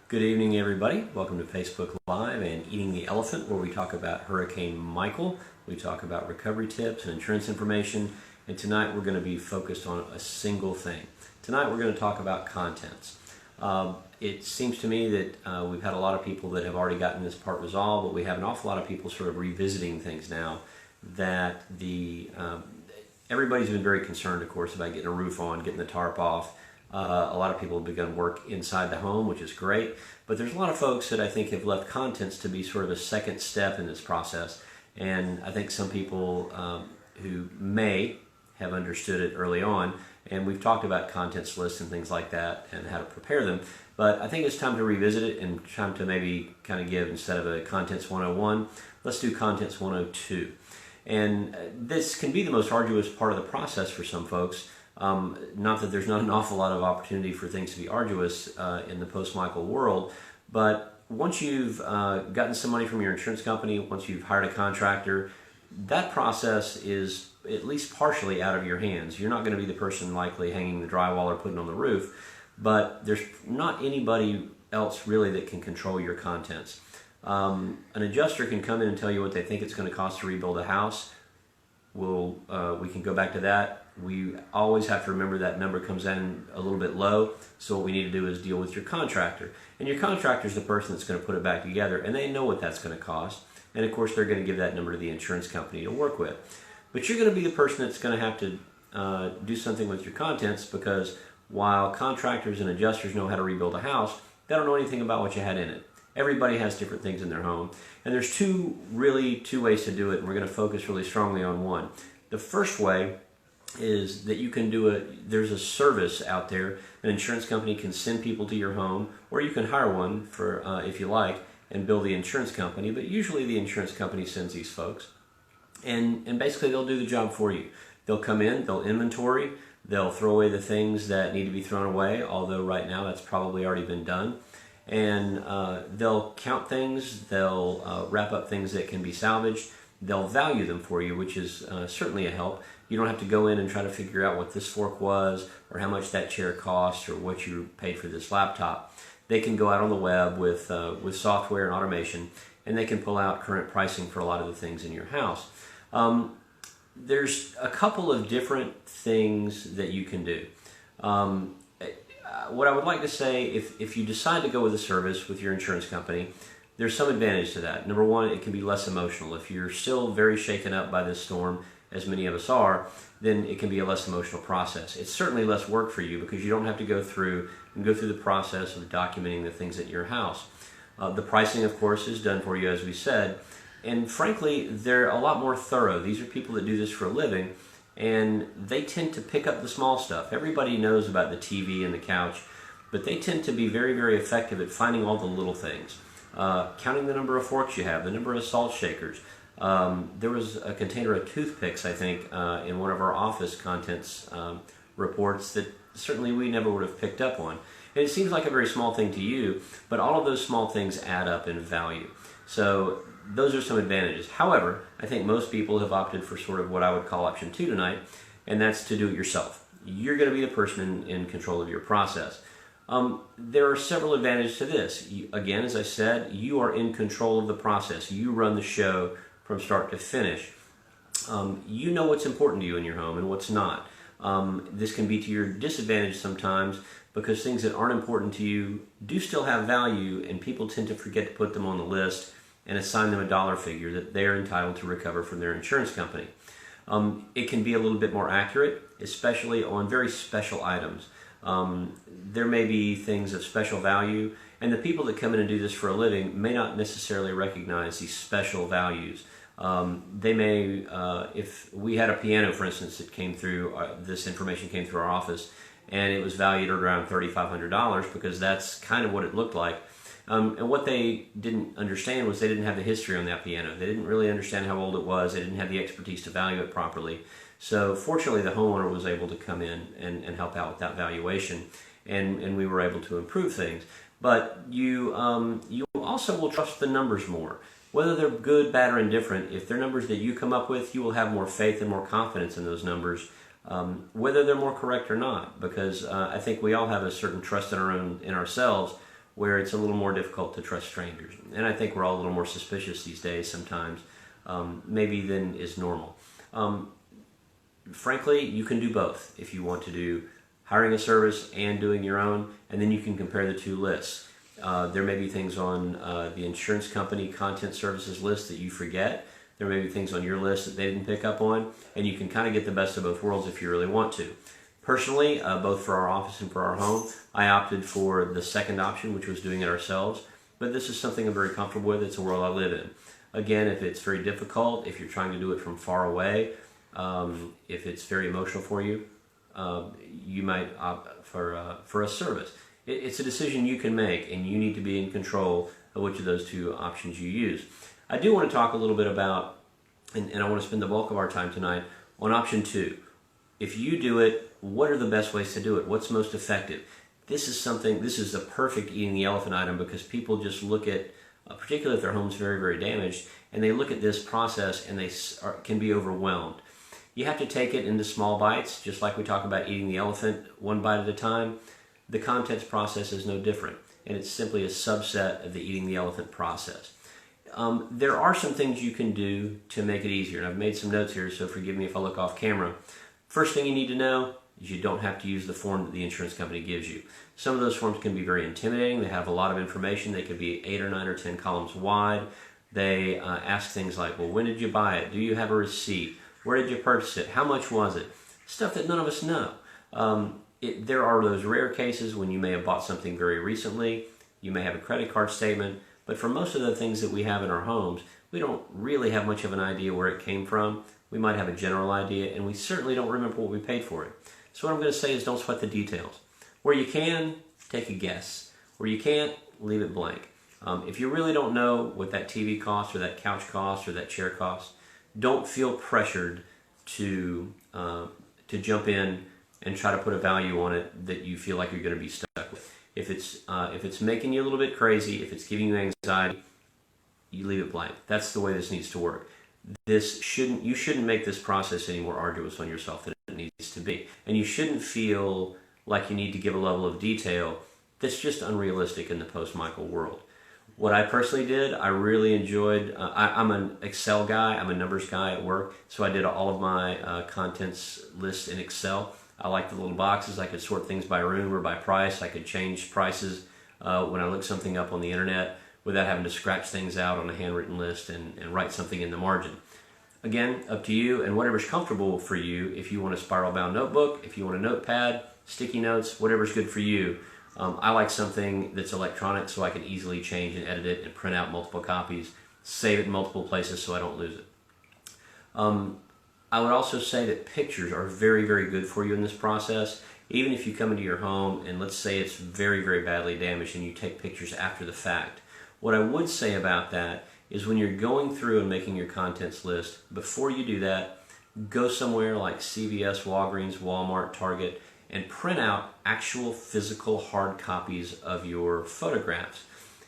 Good evening, everybody. Welcome to Facebook Live and Eating the Elephant, where we talk about Hurricane Michael. We talk about recovery tips and insurance information. And tonight we're going to be focused on a single thing. Tonight we're going to talk about contents. It seems to me that we've had a lot of people that have already gotten this part resolved, but we have an awful lot of people sort of revisiting things now that everybody's been very concerned, of course, about getting a roof on, getting the tarp off. A lot of people have begun work inside the home, which is great, but there's a lot of folks that I think have left contents to be sort of a second step in this process, and I think some people who may have understood it early on, and we've talked about contents lists and things like that and how to prepare them, but I think it's time to revisit it and time to maybe kind of give, instead of a Contents 101, let's do Contents 102. And this can be the most arduous part of the process for some folks. Not that there's not an awful lot of opportunity for things to be arduous in the post-Michael world, but once you've gotten some money from your insurance company, once you've hired a contractor, that process is at least partially out of your hands. You're not going to be the person likely hanging the drywall or putting on the roof, but there's not anybody else really that can control your contents. An adjuster can come in and tell you what they think it's going to cost to rebuild a house. We can go back to that. We always have to remember that number comes in a little bit low, so what we need to do is deal with your contractor. And your contractor is the person that's going to put it back together, and they know what that's going to cost. And of course, they're going to give that number to the insurance company to work with. But you're going to be the person that's going to have to do something with your contents, because while contractors and adjusters know how to rebuild a house, they don't know anything about what you had in it. Everybody has different things in their home, and there's two ways to do it, and we're going to focus really strongly on one. The first way is that you can there's a service out there. An insurance company can send people to your home, or you can hire one for if you like, and bill the insurance company, but usually the insurance company sends these folks, and basically they'll do the job for you. They'll come in, they'll inventory, they'll throw away the things that need to be thrown away, although right now that's probably already been done. And they'll count things, they'll wrap up things that can be salvaged, they'll value them for you, which is certainly a help. You don't have to go in and try to figure out what this fork was, or how much that chair cost, or what you paid for this laptop. They can go out on the web with software and automation, and they can pull out current pricing for a lot of the things in your house. There's a couple of different things that you can do. What I would like to say, if you decide to go with a service with your insurance company, there's some advantage to that. Number one, it can be less emotional. If you're still very shaken up by this storm, as many of us are, then it can be a less emotional process. It's certainly less work for you, because you don't have to go through the process of documenting the things at your house. The pricing, of course, is done for you, as we said, and frankly, they're a lot more thorough. These are people that do this for a living, and they tend to pick up the small stuff. Everybody knows about the TV and the couch, but they tend to be very, very effective at finding all the little things. Counting the number of forks you have, the number of salt shakers. There was a container of toothpicks, I think, in one of our office contents reports that certainly we never would have picked up on. And it seems like a very small thing to you, but all of those small things add up in value. So those are some advantages. However, I think most people have opted for sort of what I would call option 2 tonight, and that's to do it yourself. You're going to be the person in control of your process. There are several advantages to this. Again, as I said, you are in control of the process. You run the show from start to finish. You know what's important to you in your home and what's not. This can be to your disadvantage sometimes, because things that aren't important to you do still have value, and people tend to forget to put them on the list and assign them a dollar figure that they're entitled to recover from their insurance company. It can be a little bit more accurate, especially on very special items. There may be things of special value, and the people that come in and do this for a living may not necessarily recognize these special values. They may, if we had a piano, for instance, that came through, this information came through our office, and it was valued at around $3,500, because that's kind of what it looked like. And what they didn't understand was they didn't have the history on that piano. They didn't really understand how old it was. They didn't have the expertise to value it properly. So fortunately, the homeowner was able to come in and help out with that valuation, and we were able to improve things. But you also will trust the numbers more. Whether they're good, bad, or indifferent, if they're numbers that you come up with, you will have more faith and more confidence in those numbers, whether they're more correct or not. Because I think we all have a certain trust in ourselves where it's a little more difficult to trust strangers. And I think we're all a little more suspicious these days sometimes, maybe than is normal. Frankly, you can do both if you want to do hiring a service and doing your own, and then you can compare the two lists. There may be things on the insurance company content services list that you forget. There may be things on your list that they didn't pick up on, and you can kind of get the best of both worlds if you really want to. Personally, both for our office and for our home, I opted for the second option, which was doing it ourselves, but this is something I'm very comfortable with. It's a world I live in. Again, if it's very difficult, if you're trying to do it from far away, if it's very emotional for you, you might opt for a service. It's a decision you can make, and you need to be in control of which of those two options you use. I do want to talk a little bit about, and I want to spend the bulk of our time tonight on option 2. If you do it, what are the best ways to do it? What's most effective? This is a perfect eating the elephant item, because people just look at, particularly if their home's very, very damaged, and they look at this process and they can be overwhelmed. You have to take it into small bites, just like we talk about eating the elephant one bite at a time. The contents process is no different, and it's simply a subset of the eating the elephant process. There are some things you can do to make it easier, and I've made some notes here, so forgive me if I look off camera. First thing you need to know is you don't have to use the form that the insurance company gives you. Some of those forms can be very intimidating. They have a lot of information. They could be 8 or 9 or 10 columns wide. They ask things like, well, when did you buy it? Do you have a receipt? Where did you purchase it? How much was it? Stuff that none of us know. There are those rare cases when you may have bought something very recently. You may have a credit card statement. But for most of the things that we have in our homes, we don't really have much of an idea where it came from. We might have a general idea, and we certainly don't remember what we paid for it. So what I'm going to say is, don't sweat the details. Where you can, take a guess. Where you can't, leave it blank. If you really don't know what that TV costs, or that couch costs, or that chair costs, don't feel pressured to jump in and try to put a value on it that you feel like you're going to be stuck with. If it's making you a little bit crazy, if it's giving you anxiety, you leave it blank. That's the way this needs to work. You shouldn't make this process any more arduous on yourself than it needs to be. And you shouldn't feel like you need to give a level of detail that's just unrealistic in the post-Michael world. What I personally did, I really enjoyed, I'm an Excel guy, I'm a numbers guy at work, so I did all of my contents lists in Excel. I like the little boxes. I could sort things by room or by price. I could change prices when I look something up on the internet without having to scratch things out on a handwritten list and write something in the margin. Again, up to you and whatever's comfortable for you. If you want a spiral-bound notebook, if you want a notepad, sticky notes, whatever's good for you. I like something that's electronic so I can easily change and edit it and print out multiple copies, save it in multiple places so I don't lose it. I would also say that pictures are very, very good for you in this process. Even if you come into your home and let's say it's very, very badly damaged and you take pictures after the fact. What I would say about that is when you're going through and making your contents list, before you do that, go somewhere like CVS, Walgreens, Walmart, Target, and print out actual physical hard copies of your photographs.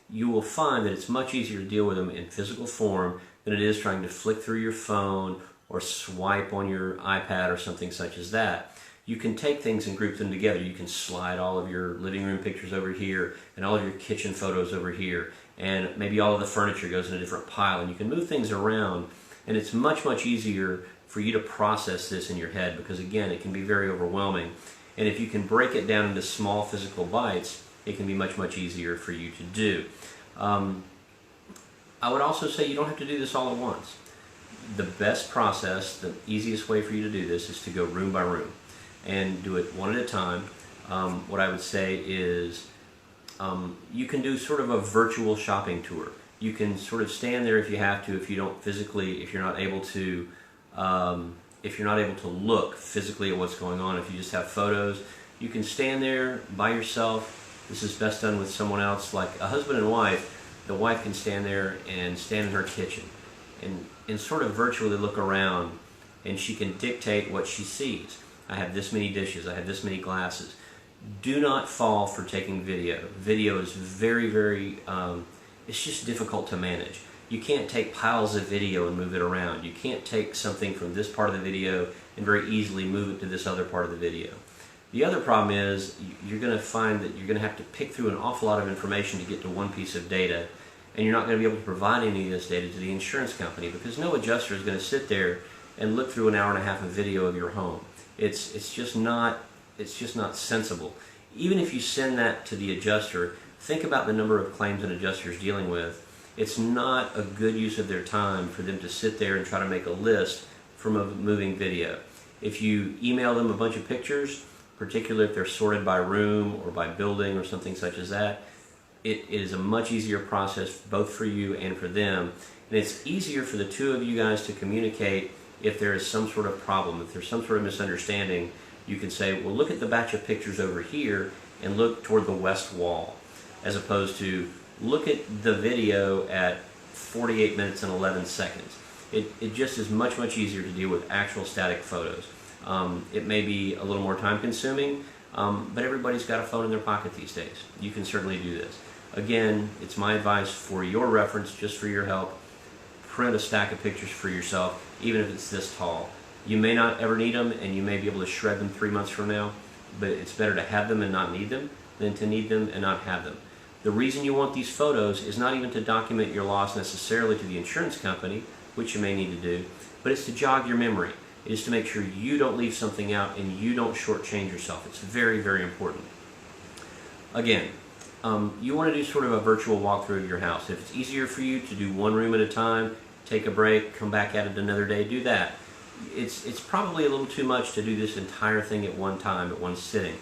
You will find that it's much easier to deal with them in physical form than it is trying to flick through your phone or swipe on your iPad or something such as that. You can take things and group them together. You can slide all of your living room pictures over here and all of your kitchen photos over here, and maybe all of the furniture goes in a different pile, and you can move things around, and it's much, much easier for you to process this in your head because, again, it can be very overwhelming. And if you can break it down into small physical bites, it can be much, much easier for you to do. I would also say you don't have to do this all at once. The best process, the easiest way for you to do this is to go room by room and do it one at a time. What I would say is you can do sort of a virtual shopping tour. You can sort of stand there if you have to, if you don't physically, if you're not able to look physically at what's going on, if you just have photos, you can stand there by yourself. This is best done with someone else, like a husband and wife. The wife can stand there and stand in her kitchen and sort of virtually look around, and she can dictate what she sees. I have this many dishes, I have this many glasses. Do not fall for taking video. Video is very, very, it's just difficult to manage. You can't take piles of video and move it around. You can't take something from this part of the video and very easily move it to this other part of the video. The other problem is you're going to find that you're going to have to pick through an awful lot of information to get to one piece of data, and you're not going to be able to provide any of this data to the insurance company because no adjuster is going to sit there and look through an hour and a half of video of your home. It's just not sensible. Even if you send that to the adjuster, think about the number of claims an adjuster is dealing with. It's not a good use of their time for them to sit there and try to make a list from a moving video. If you email them a bunch of pictures, particularly if they're sorted by room or by building or something such as that, it is a much easier process both for you and for them. And it's easier for the two of you guys to communicate if there is some sort of problem, if there's some sort of misunderstanding. You can say, well, look at the batch of pictures over here and look toward the west wall, as opposed to look at the video at 48 minutes and 11 seconds. It just is much, much easier to deal with actual static photos. It may be a little more time consuming, but everybody's got a phone in their pocket these days. You can certainly do this. Again, it's my advice for your reference, just for your help. Print a stack of pictures for yourself, even if it's this tall. You may not ever need them, and you may be able to shred them 3 months from now, but it's better to have them and not need them than to need them and not have them. The reason you want these photos is not even to document your loss necessarily to the insurance company, which you may need to do, but it's to jog your memory. It is to make sure you don't leave something out and you don't shortchange yourself. It's very, very important. Again, you want to do sort of a virtual walkthrough of your house. If it's easier for you to do one room at a time, take a break, come back at it another day, do that. It's probably a little too much to do this entire thing at one time, at one sitting.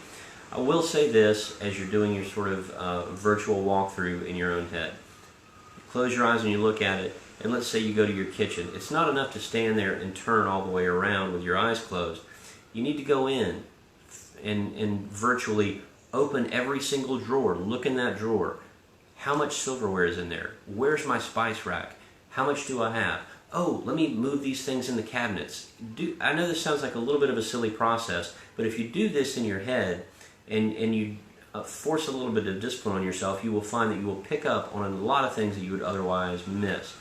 I will say this as you're doing your sort of virtual walkthrough in your own head. Close your eyes and you look at it, and let's say you go to your kitchen. It's not enough to stand there and turn all the way around with your eyes closed. You need to go in and virtually open every single drawer. Look in that drawer. How much silverware is in there? Where's my spice rack? How much do I have? Oh, let me move these things in the cabinets. I know this sounds like a little bit of a silly process, but if you do this in your head and you force a little bit of discipline on yourself, you will find that you will pick up on a lot of things that you would otherwise miss.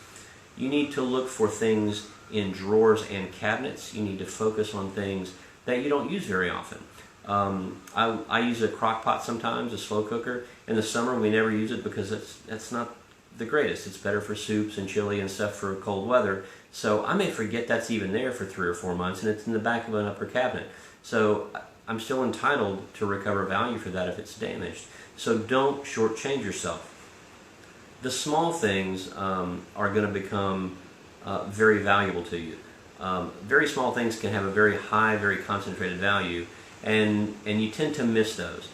You need to look for things in drawers and cabinets. You need to focus on things that you don't use very often. I use a crock pot sometimes, a slow cooker. In the summer we never use it because that's not the greatest. It's better for soups and chili and stuff for cold weather. So I may forget that's even there for 3 or 4 months and it's in the back of an upper cabinet. So I'm still entitled to recover value for that if it's damaged. So don't shortchange yourself. The small things are going to become very valuable to you. Very small things can have a very high, very concentrated value, and you tend to miss those.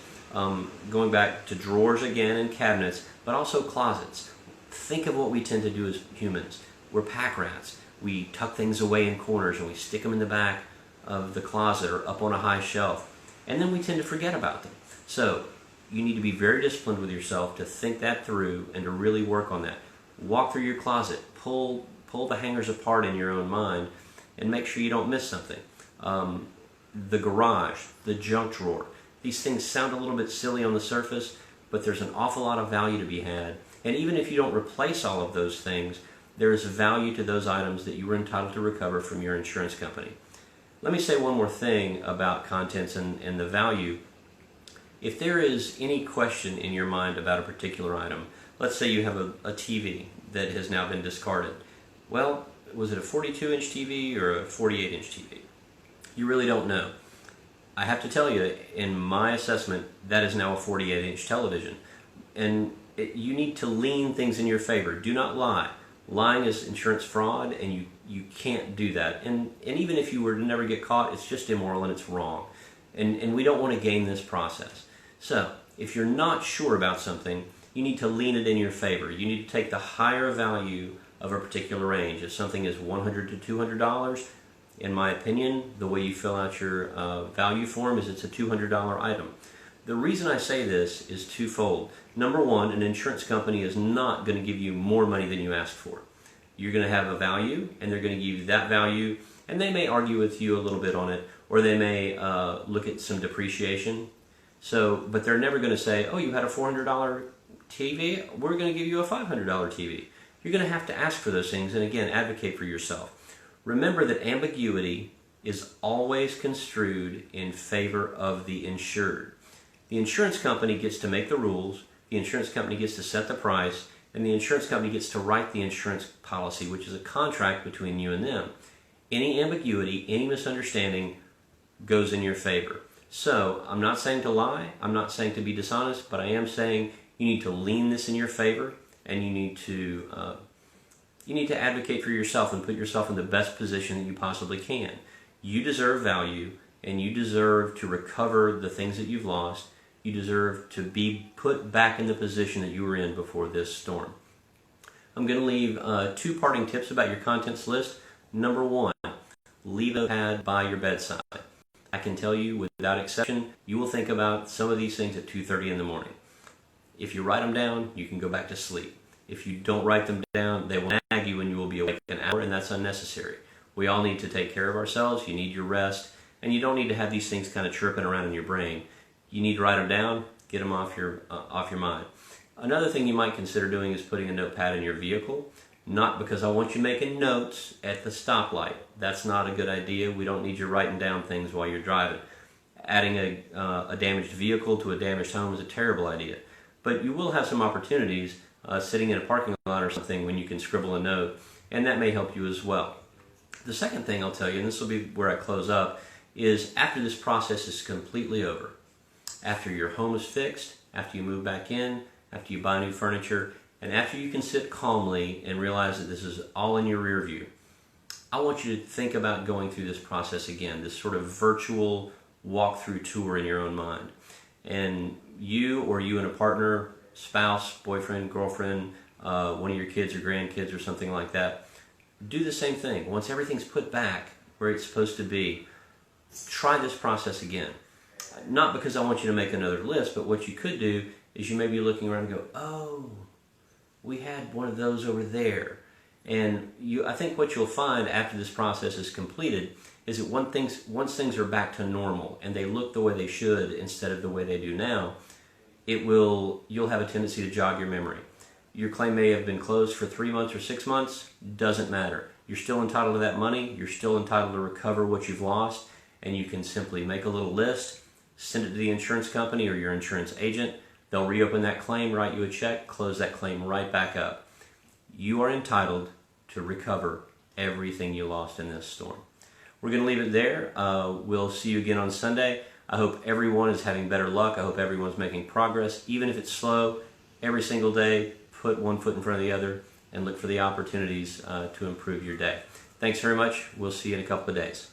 Going back to drawers again and cabinets, but also closets. Think of what we tend to do as humans. We're pack rats. We tuck things away in corners and we stick them in the back of the closet or up on a high shelf, and then we tend to forget about them. So you need to be very disciplined with yourself to think that through and to really work on that. Walk through your closet, pull the hangers apart in your own mind, and make sure you don't miss something. The garage, the junk drawer. These things sound a little bit silly on the surface, but there's an awful lot of value to be had. And even if you don't replace all of those things, there is value to those items that you were entitled to recover from your insurance company. Let me say one more thing about contents and the value. If there is any question in your mind about a particular item, let's say you have a TV that has now been discarded. Well, was it a 42-inch TV or a 48-inch TV? You really don't know. I have to tell you, in my assessment, that is now a 48-inch television. And you need to lean things in your favor. Do not lie. Lying is insurance fraud, and you can't do that. And even if you were to never get caught, it's just immoral and it's wrong. And we don't want to game this process. So, if you're not sure about something, you need to lean it in your favor. You need to take the higher value of a particular range. If something is $100 to $200, in my opinion, the way you fill out your value form is it's a $200 item. The reason I say this is twofold. Number one, an insurance company is not going to give you more money than you asked for. You're going to have a value, and they're going to give you that value, and they may argue with you a little bit on it, or they may look at some depreciation. But they're never going to say, oh, you had a $400 TV, we're going to give you a $500 TV. You're going to have to ask for those things, and again, advocate for yourself. Remember that ambiguity is always construed in favor of the insured. The insurance company gets to make the rules, the insurance company gets to set the price, and the insurance company gets to write the insurance policy, which is a contract between you and them. Any ambiguity, any misunderstanding goes in your favor. So I'm not saying to lie, I'm not saying to be dishonest, but I am saying you need to lean this in your favor, and you need to advocate for yourself and put yourself in the best position that you possibly can. You deserve value, and you deserve to recover the things that you've lost. You deserve to be put back in the position that you were in before this storm. I'm going to leave 2 parting tips about your contents list. Number 1, leave a pad by your bedside. I can tell you without exception, you will think about some of these things at 2:30 in the morning. If you write them down, you can go back to sleep. If you don't write them down, they will nag you and you will be awake an hour, and that's unnecessary. We all need to take care of ourselves. You need your rest, and you don't need to have these things kind of chirping around in your brain. You need to write them down, get them off your mind. Another thing you might consider doing is putting a notepad in your vehicle. Not because I want you making notes at the stoplight. That's not a good idea. We don't need you writing down things while you're driving. Adding a damaged vehicle to a damaged home is a terrible idea. But you will have some opportunities sitting in a parking lot or something when you can scribble a note, and that may help you as well. The second thing I'll tell you, and this will be where I close up, is after this process is completely over, after your home is fixed, after you move back in, after you buy new furniture, and after you can sit calmly and realize that this is all in your rear view, I want you to think about going through this process again, this sort of virtual walkthrough tour in your own mind. And you and a partner, spouse, boyfriend, girlfriend, one of your kids or grandkids or something like that, do the same thing. Once everything's put back where it's supposed to be, try this process again. Not because I want you to make another list, but what you could do is you may be looking around and go, oh, we had one of those over there. And I think what you'll find after this process is completed is that once things are back to normal and they look the way they should instead of the way they do now, you'll have a tendency to jog your memory. Your claim may have been closed for 3 months or 6 months, doesn't matter. You're still entitled to that money, you're still entitled to recover what you've lost, and you can simply make a little list, send it to the insurance company or your insurance agent. They'll reopen that claim, write you a check, close that claim right back up. You are entitled to recover everything you lost in this storm. We're going to leave it there. We'll see you again on Sunday. I hope everyone is having better luck. I hope everyone's making progress, even if it's slow. Every single day, put one foot in front of the other and look for the opportunities to improve your day. Thanks very much. We'll see you in a couple of days.